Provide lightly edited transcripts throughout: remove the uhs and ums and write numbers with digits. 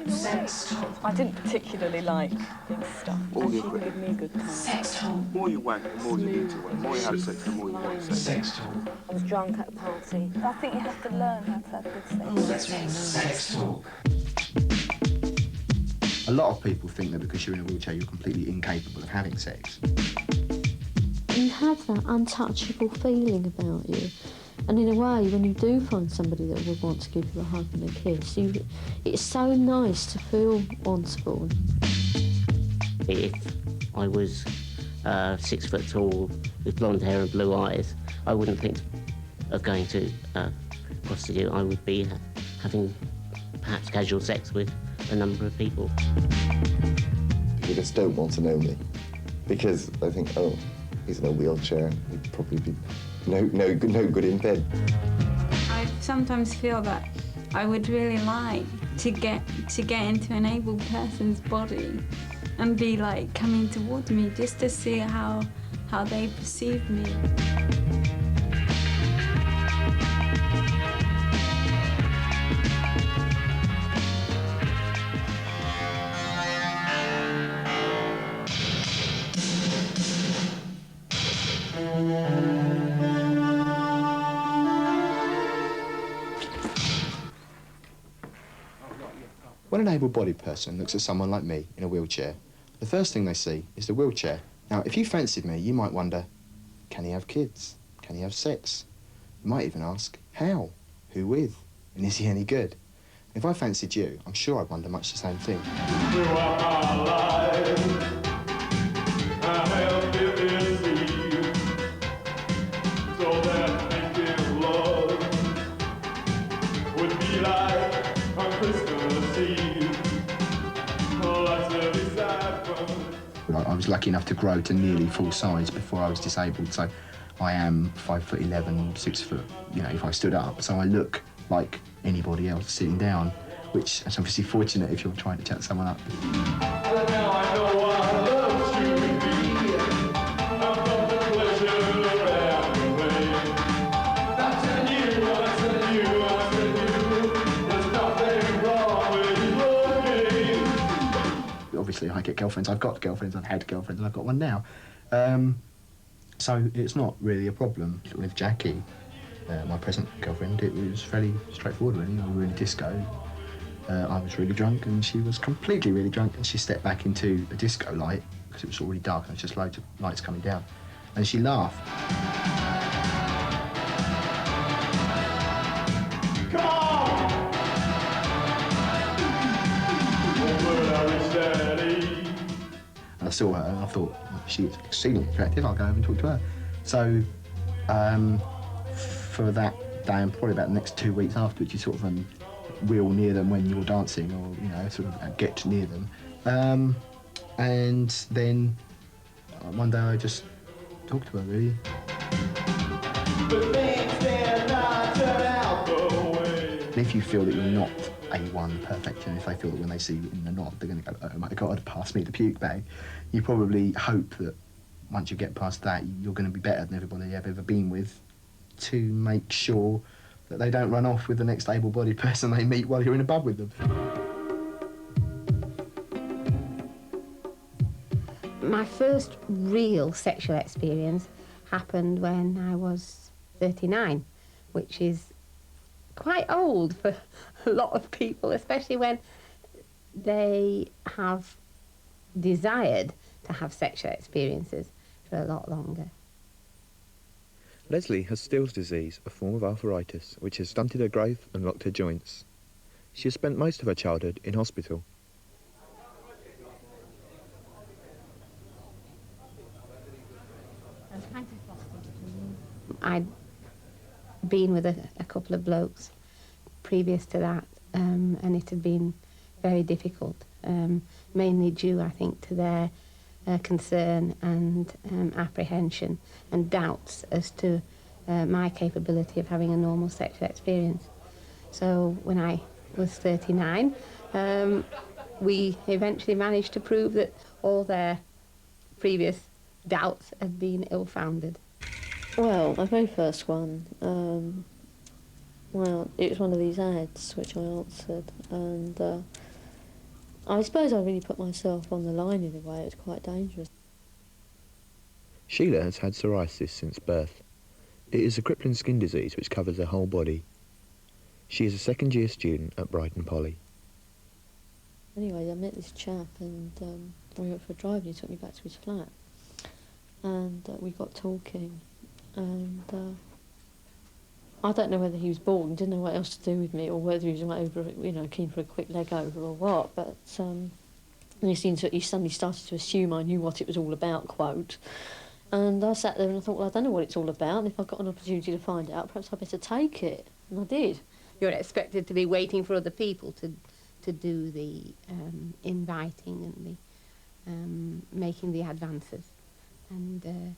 Sex talk. I didn't particularly like big stuff. All She you gave me a good time. Sex talk. The more you wank, the more you need to wank. The more you have sex, the more you want sex. Sex talk. I was drunk at a party. I think you have to learn how to have good sex. Oh, that's really nice. Sex talk. A lot of people think that because you're in a wheelchair, you're completely incapable of having sex. You have that untouchable feeling about you. And in a way, when you do find somebody that would want to give you a hug and a kiss, it's so nice to feel wanted. If I was 6 foot tall with blonde hair and blue eyes, I wouldn't think of going to prostitute. I would be having perhaps casual sex with a number of people. People just don't want to know me because they think, oh, he's in a wheelchair, he'd probably be no good in bed. I sometimes feel that I would really like to get into an able person's body and be like coming towards me just to see how they perceive me. When an able-bodied person looks at someone like me in a wheelchair, the first thing they see is the wheelchair. Now, if you fancied me, you might wonder, can he have kids? Can he have sex? You might even ask, how? Who with? And is he any good? If I fancied you, I'm sure I'd wonder much the same thing. I was lucky enough to grow to nearly full size before I was disabled, so I am 5'11", 6 foot, you know, if I stood up. So I look like anybody else sitting down, which is obviously fortunate if you're trying to chat someone up. Obviously, I get girlfriends. I've got girlfriends. I've had girlfriends, and I've got one now. So it's not really a problem. With Jackie, my present girlfriend, it was fairly straightforward, really. We were in a disco. I was really drunk, and she was completely really drunk, and she stepped back into a disco light, because it was already dark, and there was just loads of lights coming down. And she laughed. Come on! And I saw her, and I thought, well, she was exceedingly attractive, I'll go over and talk to her. So, for that day, and probably about the next 2 weeks afterwards, you sort of wheel near them when you're dancing, or, you know, sort of get near them. And then one day I just talked to her, really. But things did not turn out the way. And if you feel that you're not A1 perfection, if they feel that when they see you in the knot, they're going to go, oh my God, pass me the puke bag, you probably hope that once you get past that, you're going to be better than everybody you've ever been with, to make sure that they don't run off with the next able-bodied person they meet while you're in a pub with them. My first real sexual experience happened when I was 39, which is quite old for a lot of people, especially when they have desired to have sexual experiences for a lot longer. Leslie has Still's disease, a form of arthritis, which has stunted her growth and locked her joints. She has spent most of her childhood in hospital. I'd been with a couple of blokes previous to that, and it had been very difficult, mainly due, I think, to their concern and apprehension and doubts as to my capability of having a normal sexual experience. So when I was 39, we eventually managed to prove that all their previous doubts had been ill-founded. Well, my very first one, well, it was one of these ads which I answered, and I suppose I really put myself on the line in a way. It's quite dangerous. Sheila has had psoriasis since birth. It is a crippling skin disease which covers her whole body. She is a second-year student at Brighton Poly. Anyway, I met this chap and we went for a drive and he took me back to his flat. And we got talking and I don't know whether he was bored and didn't know what else to do with me or whether he was over, you know, keen for a quick leg over or what, but he suddenly started to assume I knew what it was all about, quote. And I sat there and I thought, well, I don't know what it's all about, and if I've got an opportunity to find out, perhaps I'd better take it. And I did. You're expected to be waiting for other people to do the inviting and the making the advances. And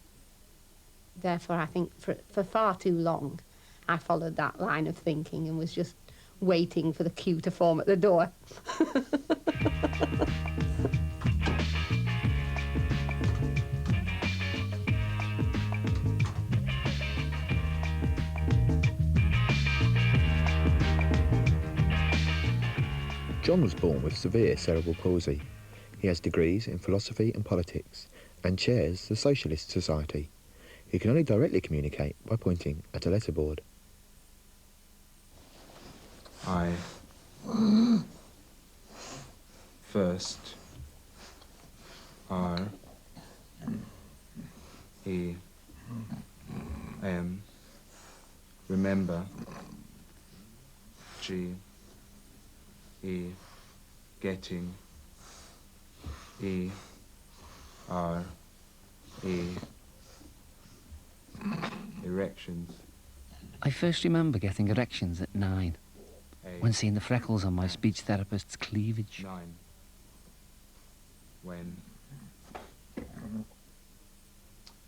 therefore, I think for far too long, I followed that line of thinking and was just waiting for the queue to form at the door. John was born with severe cerebral palsy. He has degrees in philosophy and politics and chairs the Socialist Society. He can only directly communicate by pointing at a letterboard. I first R E M remember G E getting E R E erections. I first remember getting erections at 9, when seeing the freckles on my speech therapist's cleavage. 9. When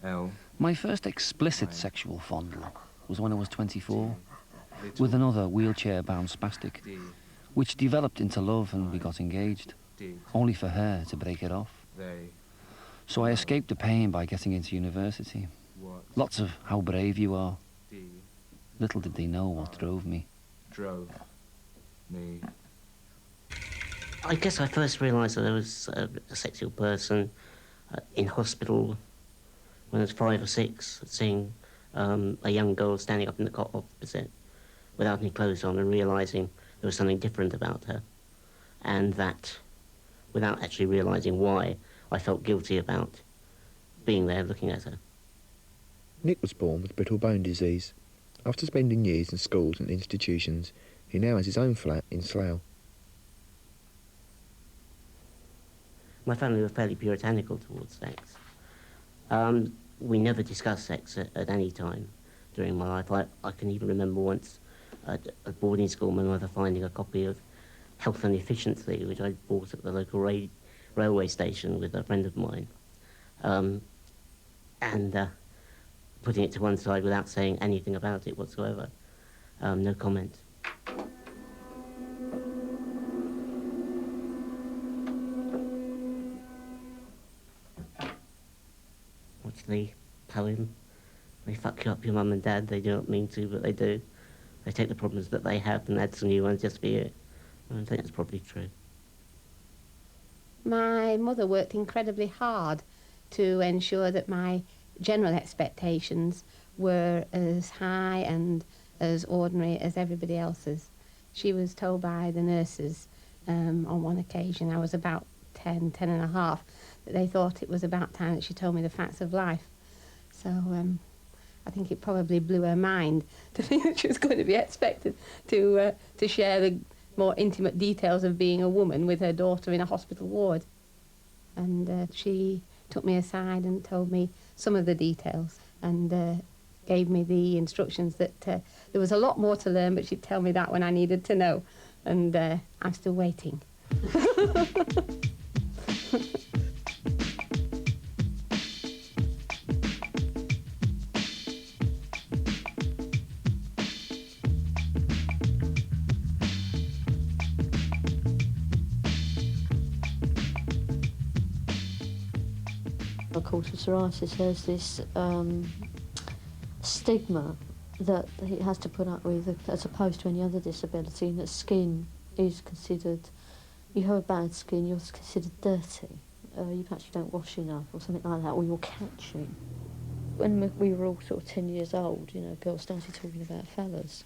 L. My first explicit sexual fondling was when I was 24, with another wheelchair-bound spastic, which developed into love and we got engaged, only for her to break it off. So I escaped the pain by getting into university. Lots of how brave you are. Little did they know what drove me. Drove me. I guess I first realised that I was a sexual person in hospital when I was 5 or 6, seeing a young girl standing up in the cot opposite without any clothes on and realising there was something different about her, and that, without actually realising why, I felt guilty about being there looking at her. Nick was born with brittle bone disease. After spending years in schools and institutions, he now has his own flat in Slough. My family were fairly puritanical towards sex. We never discussed sex at any time during my life. I can even remember once at boarding school my mother finding a copy of Health and Efficiency, which I bought at the local railway station with a friend of mine, and putting it to one side without saying anything about it whatsoever. No comment. What's the poem? They fuck you up, your mum and dad. They do not mean to, but they do. They take the problems that they have and add some new ones just for you. I think that's probably true. My mother worked incredibly hard to ensure that my general expectations were as high and as ordinary as everybody else's. She was told by the nurses on one occasion, I was about 10 and a half, that they thought it was about time that she told me the facts of life. So I think it probably blew her mind to think that she was going to be expected to share the more intimate details of being a woman with her daughter in a hospital ward. And she took me aside and told me some of the details and gave me the instructions that there was a lot more to learn, but she'd tell me that when I needed to know. And I'm still waiting. Of course, with psoriasis, there's this stigma that it has to put up with as opposed to any other disability, and that skin is considered you have a bad skin, you're considered dirty. You perhaps you don't wash enough or something like that, or you're catching. When we were all sort of 10 years old, you know, girls started talking about fellas.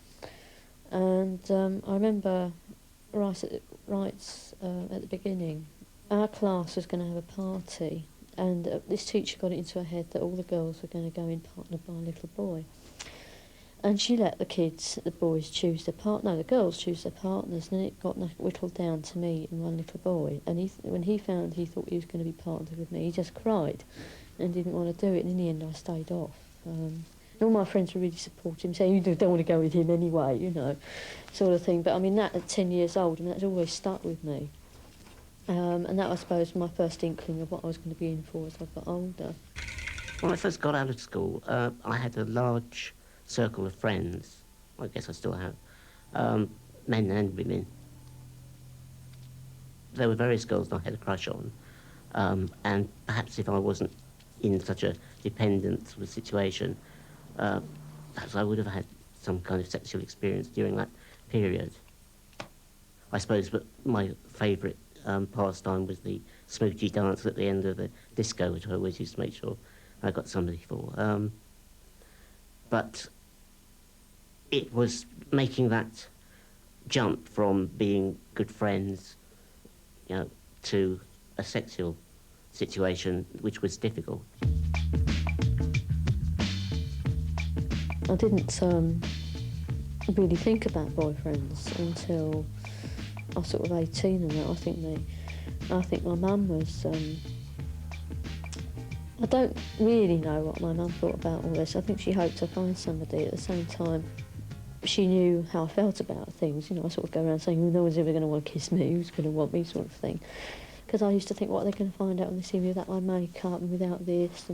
And I remember right at the beginning, our class was going to have a party, and this teacher got it into her head that all the girls were going to go in partnered by a little boy. And she let the boys choose their the girls choose their partners, and then it got whittled down to me and one little boy. And when he found he thought he was going to be partnered with me, he just cried and didn't want to do it. And in the end, I stayed off. And all my friends were really supportive, saying, "You don't want to go with him anyway," you know, sort of thing. But I mean, that at 10 years old, I mean, that's always stuck with me. And that, I suppose, my first inkling of what I was going to be in for as I got older. When I first got out of school, I had a large circle of friends. I guess I still have, men and women. There were various girls that I had a crush on, and perhaps if I wasn't in such a dependent sort of situation, perhaps I would have had some kind of sexual experience during that period. I suppose, but my favourite pastime was the smoochy dance at the end of the disco, which I always used to make sure I got somebody for. But it was making that jump from being good friends, you know, to a sexual situation, which was difficult. I didn't really think about boyfriends until I was sort of 18, and that I think my mum was. I don't really know what my mum thought about all this. I think she hoped to find somebody. At the same time, she knew how I felt about things. You know, I sort of go around saying, "Well, no one's ever going to want to kiss me. Who's going to want me?" sort of thing. Because I used to think, what are they going to find out when they see me without my makeup and without this?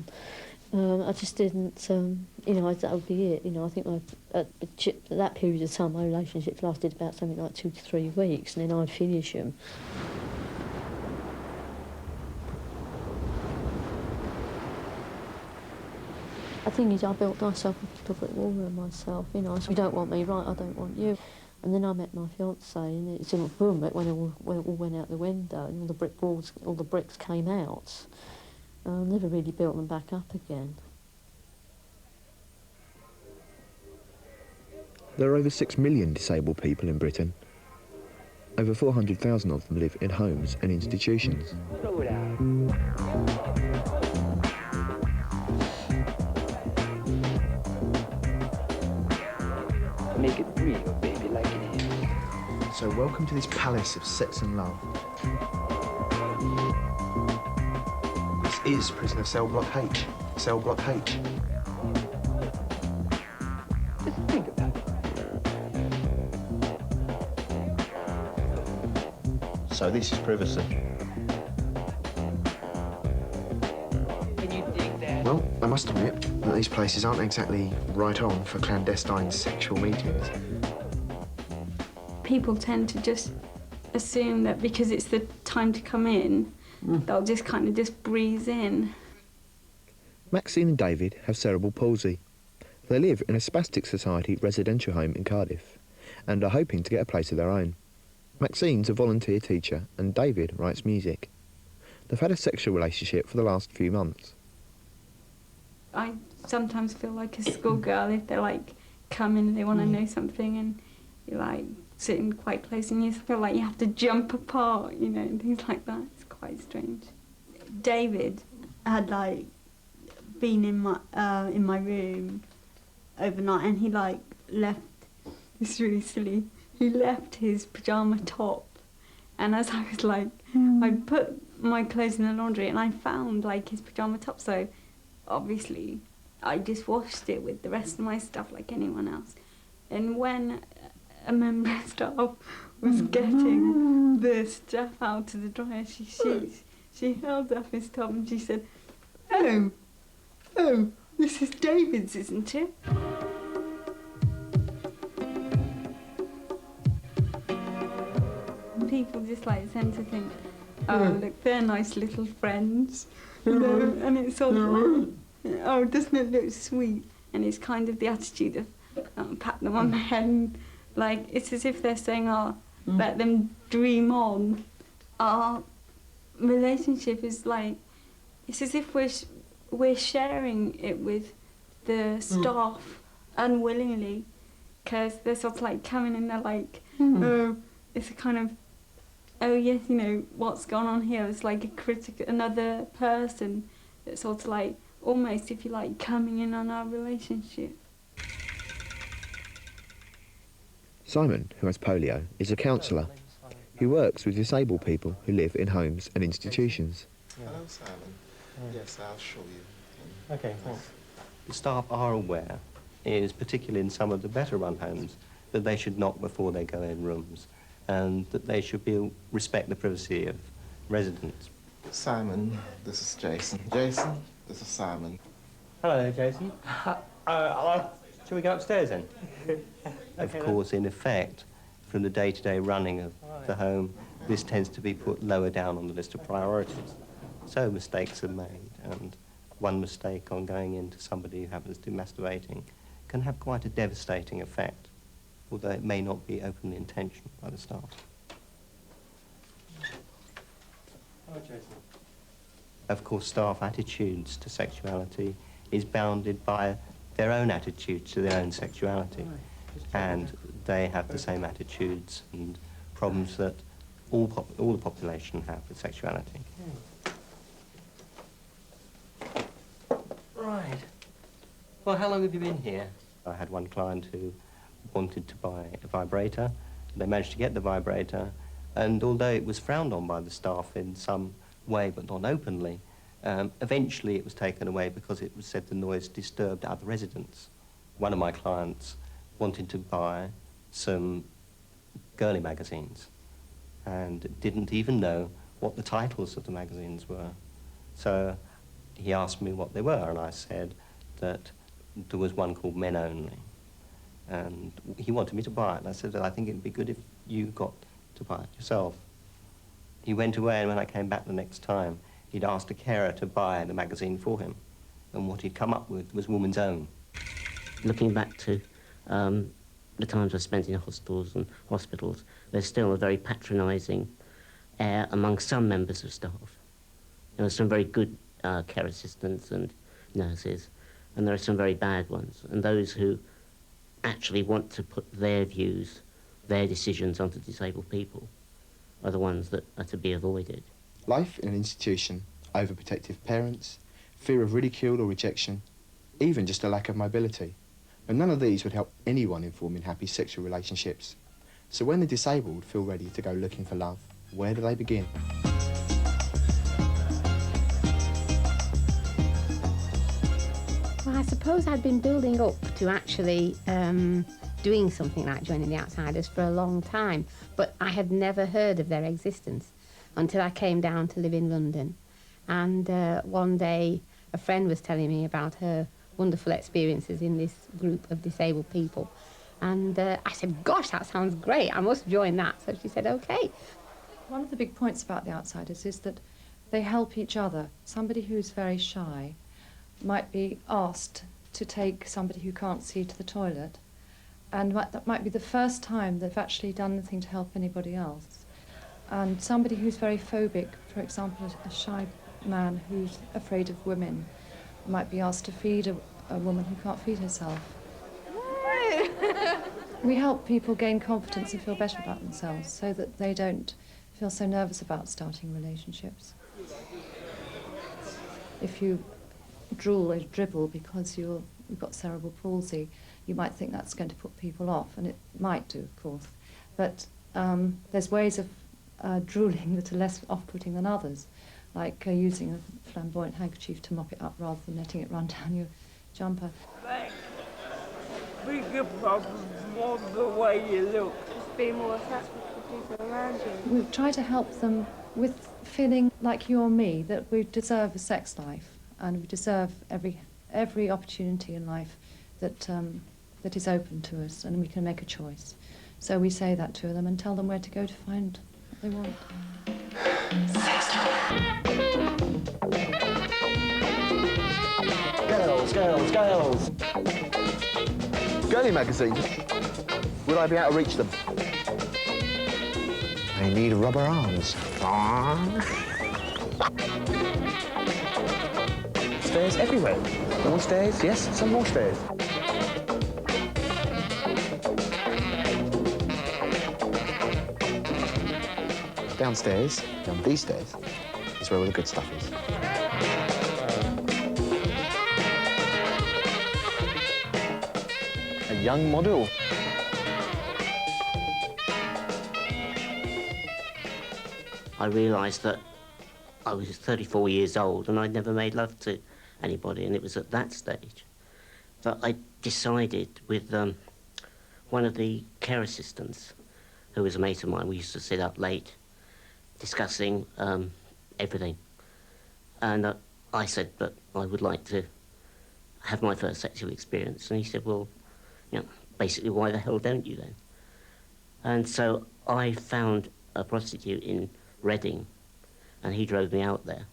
And I just didn't, you know, that would be it. You know, I think at that period of time, my relationships lasted about something like 2 to 3 weeks, and then I'd finish them. The thing is, I built myself a little brick wall around myself. You know, I said, "You don't want me, right? I don't want you." And then I met my fiancé, and it sort of boom, it all went out the window, and all the bricks came out. I never really built them back up again. There are over 6 million disabled people in Britain. Over 400,000 of them live in homes and institutions. Make it real, baby, like it is. So welcome to this palace of sex and love. This is prisoner cell block H. Cell block H. Just think about it. So this is privacy. Can you dig that? Well, I must admit that these places aren't exactly right on for clandestine sexual meetings. People tend to just assume that because it's the time to come in, they'll just kind of just breeze in. Maxine and David have cerebral palsy. They live in a Spastic Society residential home in Cardiff and are hoping to get a place of their own. Maxine's a volunteer teacher and David writes music. They've had a sexual relationship for the last few months. I sometimes feel like a schoolgirl if they're like come in and they want to know something and you're like sitting quite close and you feel like you have to jump apart, you know, and things like that. It's quite strange. David had like been in my room overnight and he like left, it's really silly, he left his pyjama top, and as I was like, I put my clothes in the laundry and I found like his pyjama top, so obviously I just washed it with the rest of my stuff like anyone else. And when a member of staff was getting the stuff out of the dryer, she held up his top and she said, oh, this is David's, isn't it? People just like tend to think, oh, look, they're nice little friends, you know, and it's sort of like, oh, doesn't it look sweet? And it's kind of the attitude of pat them on the head and like, it's as if they're saying, oh, let them dream on. our relationship is like, it's as if we're sharing it with the staff unwillingly, because they're sort of like coming in, they're like, oh, it's a kind of, oh yes, you know, what's gone on here? It's like another person that's sort of like, almost, if you like, coming in on our relationship. Simon, who has polio, is a counsellor. He works with disabled people who live in homes and institutions. Hello, Simon. Yes, I'll show you. Okay, thanks. The staff are aware, particularly in some of the better run homes, that they should knock before they go in rooms, and that they should respect the privacy of residents. Simon, this is Jason. Jason, this is Simon. Hello, Jason. Shall we go upstairs then? Of course, in effect, from the day-to-day running of the home, this tends to be put lower down on the list of priorities. So mistakes are made, and one mistake on going into somebody who happens to be masturbating can have quite a devastating effect, although it may not be openly intentional by the staff. Hello, Jason. Of course, staff attitudes to sexuality is bounded by their own attitudes to their own sexuality. And they have the same attitudes and problems that all the population have with sexuality. Right. Well, how long have you been here? I had one client who wanted to buy a vibrator. They managed to get the vibrator, and although it was frowned on by the staff in some way, but not openly, eventually it was taken away because it was said the noise disturbed other residents. One of my clients wanted to buy some girly magazines and didn't even know what the titles of the magazines were. So he asked me what they were, and I said that there was one called Men Only. And he wanted me to buy it, and I said that I think it'd be good if you got to buy it yourself. He went away, and when I came back the next time, he'd asked a carer to buy the magazine for him, and what he'd come up with was Woman's Own. Looking back to the times I spent in hospitals, there's still a very patronising air among some members of staff. There are some very good care assistants and nurses, and there are some very bad ones, and those who actually want to put their views, their decisions onto disabled people are the ones that are to be avoided. Life in an institution, overprotective parents, fear of ridicule or rejection, even just a lack of mobility. And none of these would help anyone in forming happy sexual relationships. So when the disabled feel ready to go looking for love, where do they begin? Well, I suppose I'd been building up to actually doing something like Joining the Outsiders for a long time, but I had never heard of their existence until I came down to live in London. And one day a friend was telling me about her wonderful experiences in this group of disabled people. And I said, gosh, that sounds great, I must join that. So she said, okay. One of the big points about the Outsiders is that they help each other. Somebody who's very shy might be asked to take somebody who can't see to the toilet, and that might be the first time they've actually done anything to help anybody else. And somebody who's very phobic, for example, a shy man who's afraid of women, might be asked to feed a woman who can't feed herself. We help people gain confidence and feel better about themselves so that they don't feel so nervous about starting relationships. If you drool or dribble because you've got cerebral palsy, you might think that's going to put people off, and it might do, of course. But there's ways of drooling that are less off-putting than others, like using a flamboyant handkerchief to mop it up rather than letting it run down your jumper. Bigger problems, more the way you look. Just be more attractive to people around you. We try to help them with feeling like you or me, that we deserve a sex life, and we deserve every opportunity in life that that is open to us, and we can make a choice. So we say that to them and tell them where to go to find what they want. Girls, girls, girls! Girly magazines? Would I be able to reach them? I need rubber arms. Stairs everywhere. More stairs, yes, some more stairs. Downstairs, down these stairs, is where all the good stuff is. A young model. I realised that I was 34 years old and I'd never made love to anybody, and it was at that stage that I decided with one of the care assistants, who was a mate of mine. We used to sit up late discussing everything, and I said that I would like to have my first sexual experience, and he said, well, you know, basically, why the hell don't you then? And so I found a prostitute in Reading, and he drove me out there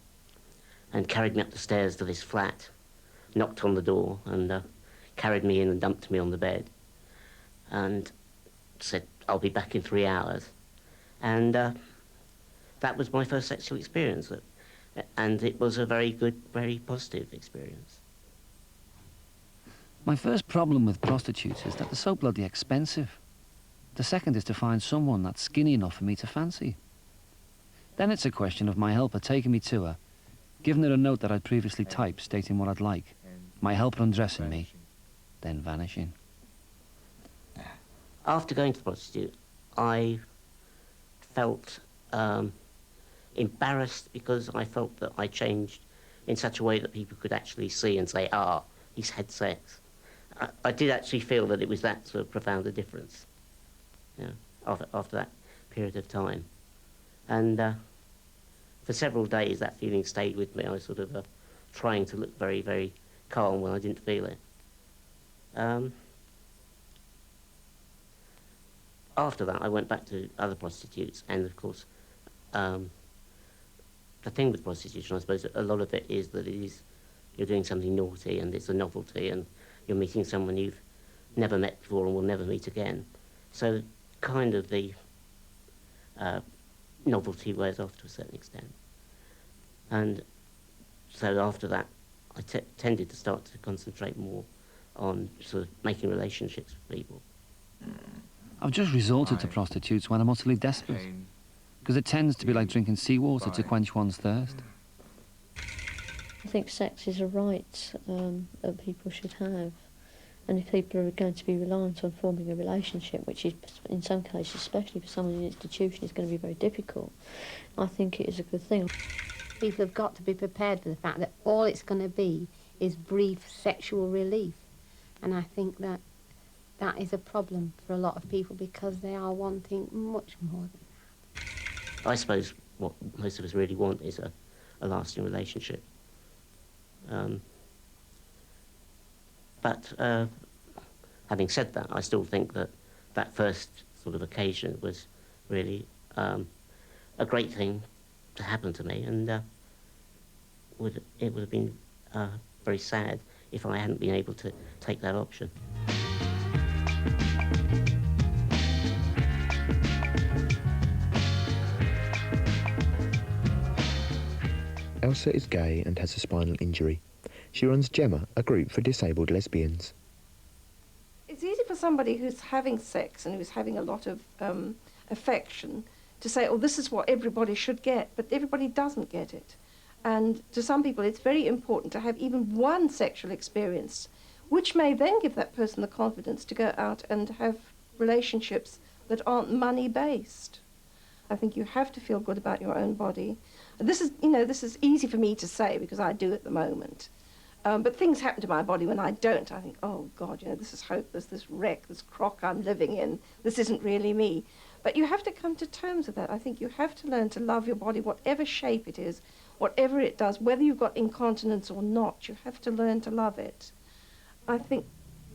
and carried me up the stairs to this flat, knocked on the door and carried me in and dumped me on the bed and said, I'll be back in 3 hours. And that was my first sexual experience, and it was a very good, very positive experience. My first problem with prostitutes is that they're so bloody expensive. The second is to find someone that's skinny enough for me to fancy. Then it's a question of my helper taking me to her, giving her a note that I'd previously typed stating what I'd like, my helper undressing me, then vanishing. After going to the prostitute, I felt embarrassed because I felt that I changed in such a way that people could actually see and say, ah, he's had sex. I did actually feel that it was that sort of profound a difference, you know, after that period of time. And for several days that feeling stayed with me. I was sort of trying to look very, very calm when I didn't feel it. After that I went back to other prostitutes, and of course the thing with prostitution, I suppose, a lot of it is that you're doing something naughty and it's a novelty and you're meeting someone you've never met before and will never meet again. So kind of the novelty wears off to a certain extent. And so after that, I tended to start to concentrate more on sort of making relationships with people. I've just resorted to prostitutes when I'm utterly desperate, because it tends to be like drinking seawater to quench one's thirst. I think sex is a right that people should have. And if people are going to be reliant on forming a relationship, which is, in some cases, especially for someone in an institution, is going to be very difficult, I think it is a good thing. People have got to be prepared for the fact that all it's going to be is brief sexual relief. And I think that that is a problem for a lot of people because they are wanting much more than that. I suppose what most of us really want is a lasting relationship. But having said that, I still think that that first sort of occasion was really a great thing to happen to me, and it would have been very sad if I hadn't been able to take that option. Elsa is gay and has a spinal injury. She runs Gemma, a group for disabled lesbians. It's easy for somebody who's having sex and who's having a lot of affection to say, oh, this is what everybody should get, but everybody doesn't get it. And to some people, it's very important to have even one sexual experience, which may then give that person the confidence to go out and have relationships that aren't money-based. I think you have to feel good about your own body. This is, this is easy for me to say because I do at the moment. But things happen to my body when I don't. I think, oh, God, this is hopeless, this wreck, this crock I'm living in. This isn't really me. But you have to come to terms with that. I think you have to learn to love your body, whatever shape it is, whatever it does, whether you've got incontinence or not. You have to learn to love it. I think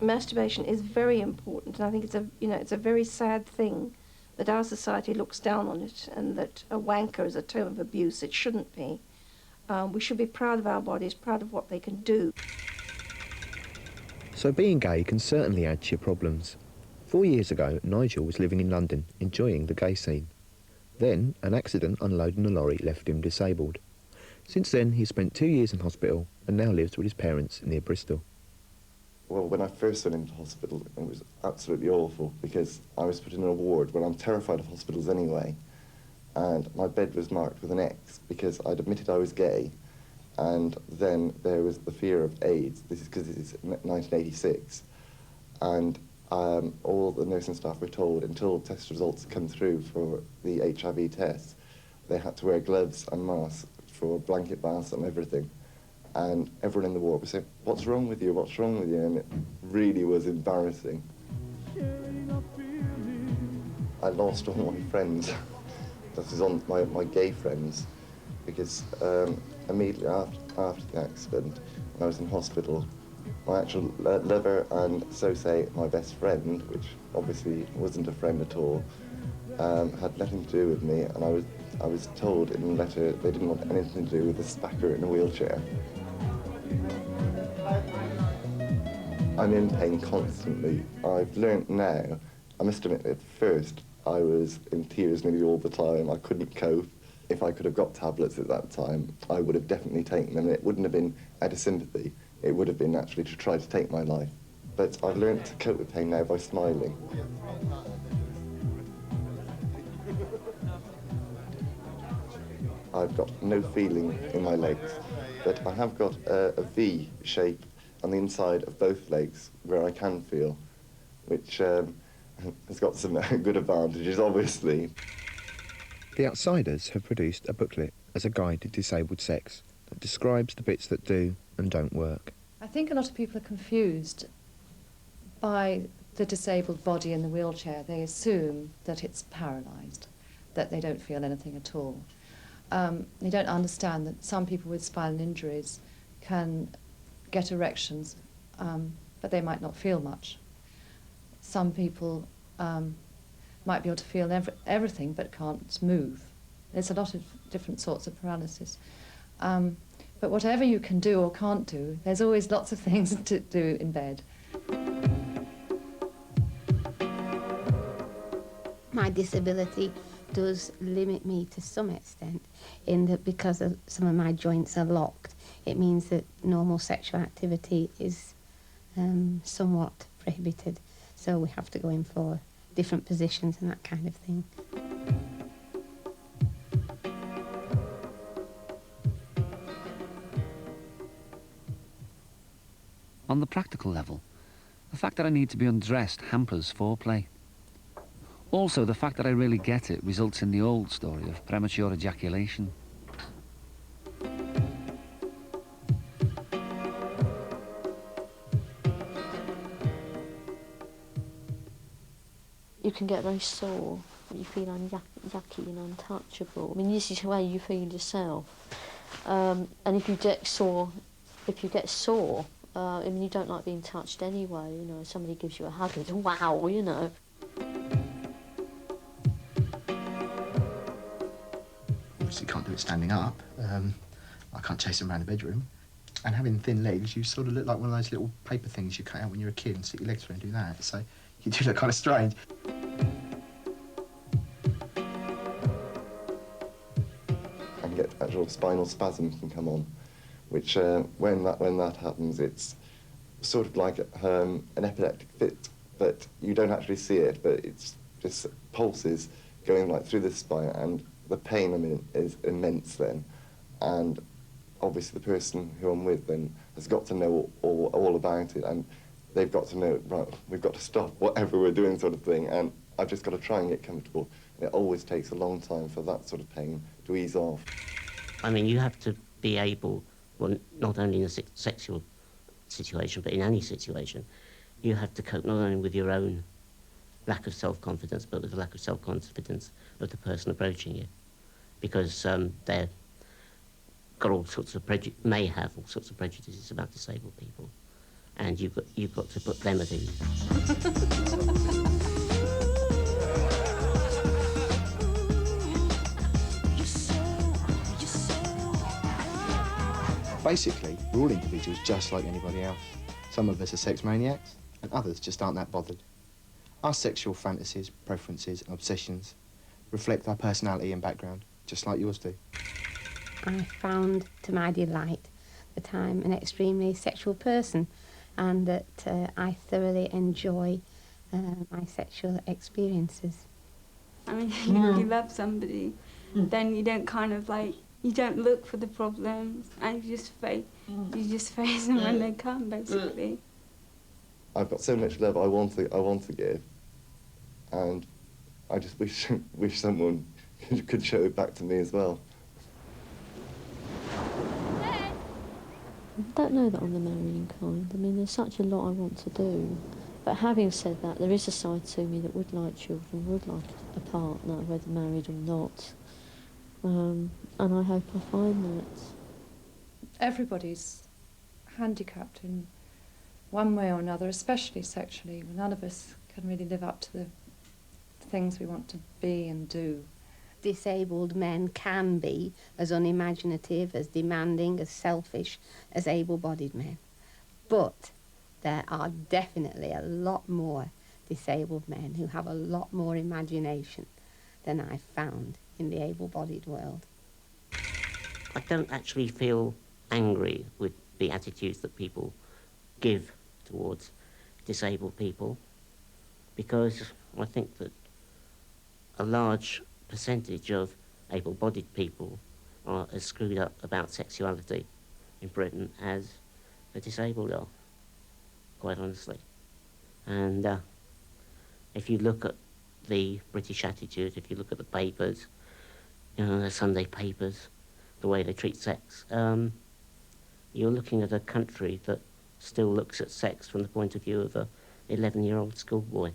masturbation is very important, and I think it's a very sad thing that our society looks down on it and that a wanker is a term of abuse. It shouldn't be. We should be proud of our bodies, proud of what they can do. So being gay can certainly add to your problems. 4 years ago, Nigel was living in London, enjoying the gay scene. Then, an accident unloading a lorry left him disabled. Since then, he's spent 2 years in hospital and now lives with his parents near Bristol. Well, when I first went into hospital, it was absolutely awful because I was put in a ward where I'm terrified of hospitals anyway, and my bed was marked with an X because I'd admitted I was gay, and then there was the fear of AIDS. This is because this is 1986, and all the nursing staff were told until test results come through for the HIV test, they had to wear gloves and masks for blanket baths and everything. And everyone in the ward was saying, "What's wrong with you? What's wrong with you?" And it really was embarrassing. I lost all my friends. This is on my gay friends, because immediately after the accident, when I was in hospital, my actual lover and, so say, my best friend, which obviously wasn't a friend at all, had nothing to do with me, and I was told in the letter they didn't want anything to do with a spacker in a wheelchair. I'm in pain constantly. I've learnt now, I must admit, at first I was in tears nearly all the time. I couldn't cope. If I could have got tablets at that time, I would have definitely taken them. It wouldn't have been out of sympathy. It would have been actually to try to take my life. But I've learnt to cope with pain now by smiling. I've got no feeling in my legs, but I have got a V shape on the inside of both legs where I can feel, which has got some good advantages, obviously. The Outsiders have produced a booklet as a guide to disabled sex that describes the bits that do and don't work. I think a lot of people are confused by the disabled body in the wheelchair. They assume that it's paralysed, that they don't feel anything at all. They don't understand that some people with spinal injuries can get erections, but they might not feel much. Some people might be able to feel everything but can't move. There's a lot of different sorts of paralysis. But whatever you can do or can't do, there's always lots of things to do in bed. My disability does limit me to some extent in that because some of my joints are locked, it means that normal sexual activity is somewhat prohibited. So we have to go in for different positions and that kind of thing. On the practical level, the fact that I need to be undressed hampers foreplay. Also, the fact that I really get it results in the old story of premature ejaculation. You can get very sore, you feel yucky and untouchable. I mean, this is the way you feel yourself. And if you get sore, I mean, you don't like being touched anyway, you know, somebody gives you a hug, it's wow, you know. Obviously can't do it standing up. I can't chase them around the bedroom. And having thin legs, you sort of look like one of those little paper things you cut out when you're a kid and stick your legs through and do that. So you do look kind of strange. I can get actual spinal spasms can come on, which when that happens, it's sort of like an epileptic fit, but you don't actually see it, but it's just pulses going like through the spine, and the pain, I mean, is immense then. And obviously the person who I'm with then has got to know all about it, and they've got to know, right, we've got to stop whatever we're doing sort of thing, and I've just got to try and get comfortable. And it always takes a long time for that sort of pain to ease off. I mean, you have to be able, well, not only in a sexual situation, but in any situation, you have to cope not only with your own lack of self-confidence, but with the lack of self-confidence of the person approaching you. Because they've got all sorts of may have all sorts of prejudices about disabled people. And you've got to put them at ease. Basically, we're all individuals just like anybody else. Some of us are sex maniacs, and others just aren't that bothered. Our sexual fantasies, preferences, and obsessions reflect our personality and background, just like yours do. I found, to my delight, that I'm an extremely sexual person and that I thoroughly enjoy my sexual experiences. I mean, if you love somebody, then you don't kind of like, you don't look for the problems, and you just face them when they come, basically. I've got so much love I want to give, and I just wish someone could show it back to me as well. I don't know that I'm the marrying kind. I mean, there's such a lot I want to do. But having said that, there is a side to me that would like children, would like a partner, whether married or not. And I hope I find that. Everybody's handicapped in one way or another, especially sexually. None of us can really live up to the things we want to be and do. Disabled men can be as unimaginative, as demanding, as selfish as able-bodied men. But there are definitely a lot more disabled men who have a lot more imagination than I've found in the able-bodied world. I don't actually feel angry with the attitudes that people give towards disabled people, because I think that a large percentage of able-bodied people are as screwed up about sexuality in Britain as the disabled are, quite honestly. And if you look at the British attitude, if you look at the papers, you know, the Sunday papers, the way they treat sex, you're looking at a country that still looks at sex from the point of view of a 11-year-old schoolboy.